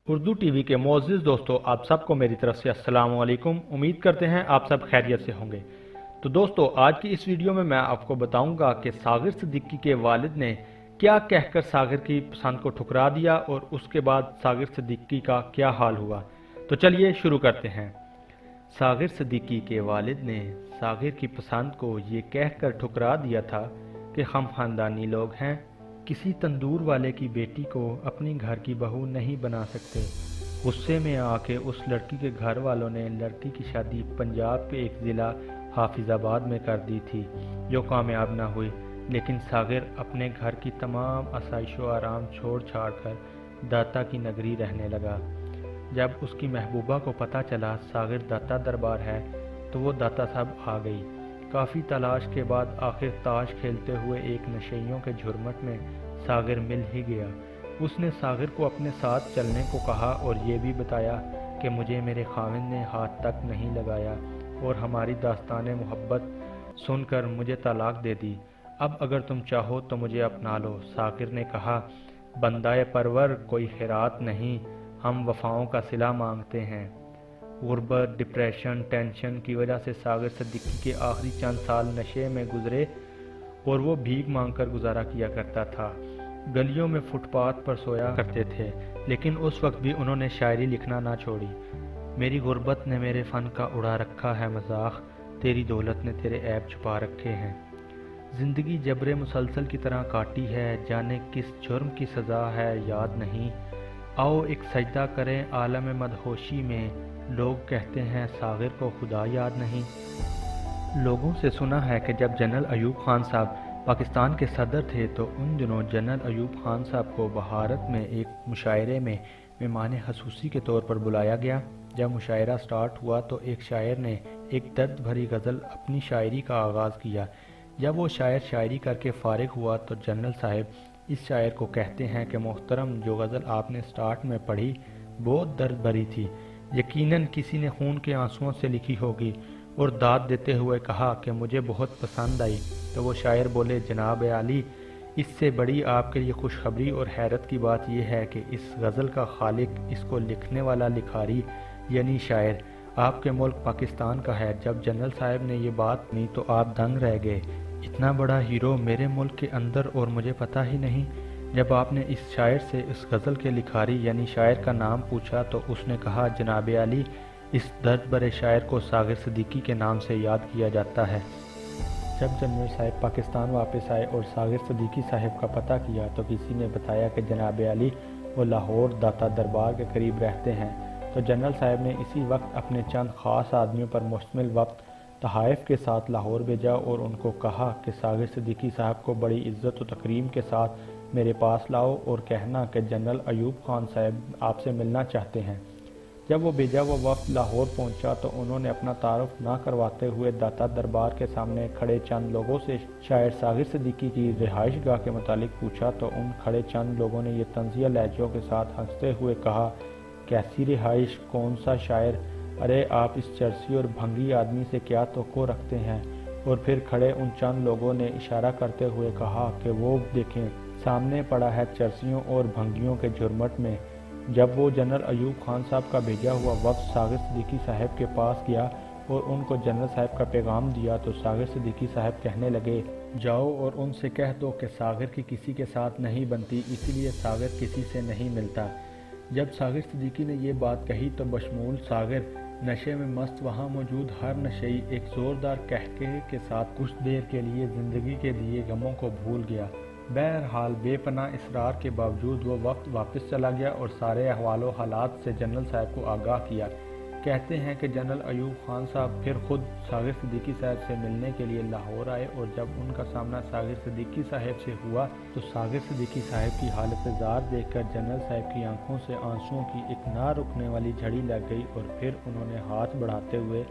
Urdu T V کے معزز دوستو، آپ سب کو میری طرف سے السلام علیکم۔ امید کرتے ہیں آپ سب خیریت سے ہوں گے۔ تو دوستو، آج کی اس ویڈیو میں آپ کو بتاؤں گا کہ ساغر صدیقی کے والد نے کیا کہہ کر ساغر کی پسند کو ٹھکرا دیا اور اس کے بعد ساغر صدیقی کا کیا حال ہوا۔ تو چلیے شروع کرتے ہیں۔ ساغر صدیقی کے والد نے ساغر کی پسند کو یہ کہہ کر ٹھکرا دیا تھا کہ ہم خاندانی لوگ ہیں، کسی تندور والے کی بیٹی کو اپنی گھر کی بہو نہیں بنا سکتے۔ غصے میں آ کے اس لڑکی کے گھر والوں نے لڑکی کی شادی پنجاب کے ایک ضلع حافظ آباد میں کر دی تھی، جو کامیاب نہ ہوئی۔ لیکن ساغر اپنے گھر کی تمام آسائش و آرام چھوڑ چھاڑ کر داتا کی نگری رہنے لگا۔ جب اس کی محبوبہ کو پتہ چلا ساغر داتا دربار ہے تو وہ داتا صاحب آ گئی۔ کافی تلاش کے بعد آخر تاش کھیلتے ہوئے ایک نشئیوں کے جھرمٹ میں ساغر مل ہی گیا۔ اس نے ساغر کو اپنے ساتھ چلنے کو کہا اور یہ بھی بتایا کہ مجھے میرے خاوند نے ہاتھ تک نہیں لگایا اور ہماری داستان محبت سن کر مجھے طلاق دے دی۔ اب اگر تم چاہو تو مجھے اپنا لو۔ ساغر نے کہا، بندہ پرور کوئی خیرات نہیں، ہم وفاؤں کا صلہ مانگتے ہیں۔ غربت، ڈپریشن، ٹینشن کی وجہ سے ساغر صدیقی کے آخری چند سال نشے میں گزرے اور وہ بھیک مانگ کر گزارا کیا کرتا تھا۔ گلیوں میں فٹ پاتھ پر سویا کرتے تھے، لیکن اس وقت بھی انہوں نے شاعری لکھنا نہ چھوڑی۔ میری غربت نے میرے فن کا اڑا رکھا ہے مذاق، تیری دولت نے تیرے عیب چھپا رکھے ہیں۔ زندگی جبر مسلسل کی طرح کاٹی ہے، جانے کس جرم کی سزا ہے یاد نہیں۔ آؤ ایک سجدہ کریں عالم مدہوشی میں، لوگ کہتے ہیں ساغر کو خدا یاد نہیں۔ لوگوں سے سنا ہے کہ جب جنرل ایوب خان صاحب پاکستان کے صدر تھے تو ان دنوں جنرل ایوب خان صاحب کو بھارت میں ایک مشاعرے میں مہمان خصوصی کے طور پر بلایا گیا۔ جب مشاعرہ سٹارٹ ہوا تو ایک شاعر نے ایک درد بھری غزل اپنی شاعری کا آغاز کیا۔ جب وہ شاعر شاعری کر کے فارغ ہوا تو جنرل صاحب اس شاعر کو کہتے ہیں کہ محترم، جو غزل آپ نے سٹارٹ میں پڑھی بہت درد بھری تھی، یقیناً کسی نے خون کے آنسوؤں سے لکھی ہوگی، اور داد دیتے ہوئے کہا کہ مجھے بہت پسند آئی۔ تو وہ شاعر بولے، جناب عالی، اس سے بڑی آپ کے لیے خوشخبری اور حیرت کی بات یہ ہے کہ اس غزل کا خالق، اس کو لکھنے والا لکھاری یعنی شاعر آپ کے ملک پاکستان کا ہے۔ جب جنرل صاحب نے یہ بات سنی تو آپ دنگ رہ گئے، اتنا بڑا ہیرو میرے ملک کے اندر اور مجھے پتہ ہی نہیں۔ جب آپ نے اس شاعر سے اس غزل کے لکھاری یعنی شاعر کا نام پوچھا تو اس نے کہا، جناب عالی، اس درد بھرے شاعر کو ساغر صدیقی کے نام سے یاد کیا جاتا ہے۔ جب جنرل صاحب پاکستان واپس آئے اور ساغر صدیقی صاحب کا پتہ کیا تو کسی نے بتایا کہ جناب عالی وہ لاہور داتا دربار کے قریب رہتے ہیں۔ تو جنرل صاحب نے اسی وقت اپنے چند خاص آدمیوں پر مشتمل وقت تحائف کے ساتھ لاہور بھیجا اور ان کو کہا کہ ساغر صدیقی صاحب کو بڑی عزت و تکریم کے ساتھ میرے پاس لاؤ اور کہنا کہ جنرل ایوب خان صاحب آپ سے ملنا چاہتے ہیں۔ جب وہ بھیجا ہوا وفد لاہور پہنچا تو انہوں نے اپنا تعارف نہ کرواتے ہوئے داتا دربار کے سامنے کھڑے چند لوگوں سے شاعر ساغر صدیقی کی رہائش گاہ کے متعلق پوچھا تو ان کھڑے چند لوگوں نے یہ طنزیہ لہجوں کے ساتھ ہنستے ہوئے کہا، کیسی رہائش، کون سا شاعر، ارے آپ اس چرسی اور بھنگی آدمی سے کیا توقع رکھتے ہیں؟ اور پھر کھڑے ان چند لوگوں نے اشارہ کرتے ہوئے کہا کہ وہ دیکھیں، سامنے پڑا ہے چرسیوں اور بھنگیوں کے جھرمٹ میں۔ جب وہ جنرل ایوب خان صاحب کا بھیجا ہوا وفد ساغر صدیقی صاحب کے پاس گیا اور ان کو جنرل صاحب کا پیغام دیا تو ساغر صدیقی صاحب کہنے لگے، جاؤ اور ان سے کہہ دو کہ ساغر کی کسی کے ساتھ نہیں بنتی، اسی لیے ساغر کسی سے نہیں ملتا۔ جب ساغر صدیقی نے یہ بات کہی تو بشمول ساغر نشے میں مست وہاں موجود ہر نشئی ایک زوردار قہقہے کے ساتھ کچھ دیر کے لیے زندگی کے دیے غموں کو بھول گیا۔ بہرحال بے پناہ اصرار کے باوجود وہ وقت واپس چلا گیا اور سارے احوال و حالات سے جنرل صاحب کو آگاہ کیا۔ کہتے ہیں کہ جنرل ایوب خان صاحب پھر خود ساغر صدیقی صاحب سے ملنے کے لیے لاہور آئے اور جب ان کا سامنا ساغر صدیقی صاحب سے ہوا تو ساغر صدیقی صاحب کی حالت زار دیکھ کر جنرل صاحب کی آنکھوں سے آنسوؤں کی ایک نہ رکنے والی جھڑی لگ گئی اور پھر انہوں نے ہاتھ بڑھاتے ہوئے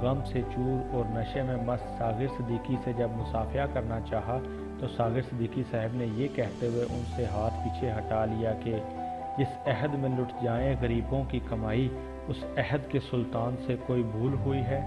غم سے چور اور نشے میں مست ساغر صدیقی سے جب مصافحہ کرنا چاہا تو ساغر صدیقی صاحب نے یہ کہتے ہوئے ان سے ہاتھ پیچھے ہٹا لیا کہ جس عہد میں لٹ جائیں غریبوں کی کمائی، اس عہد کے سلطان سے کوئی بھول ہوئی ہے؟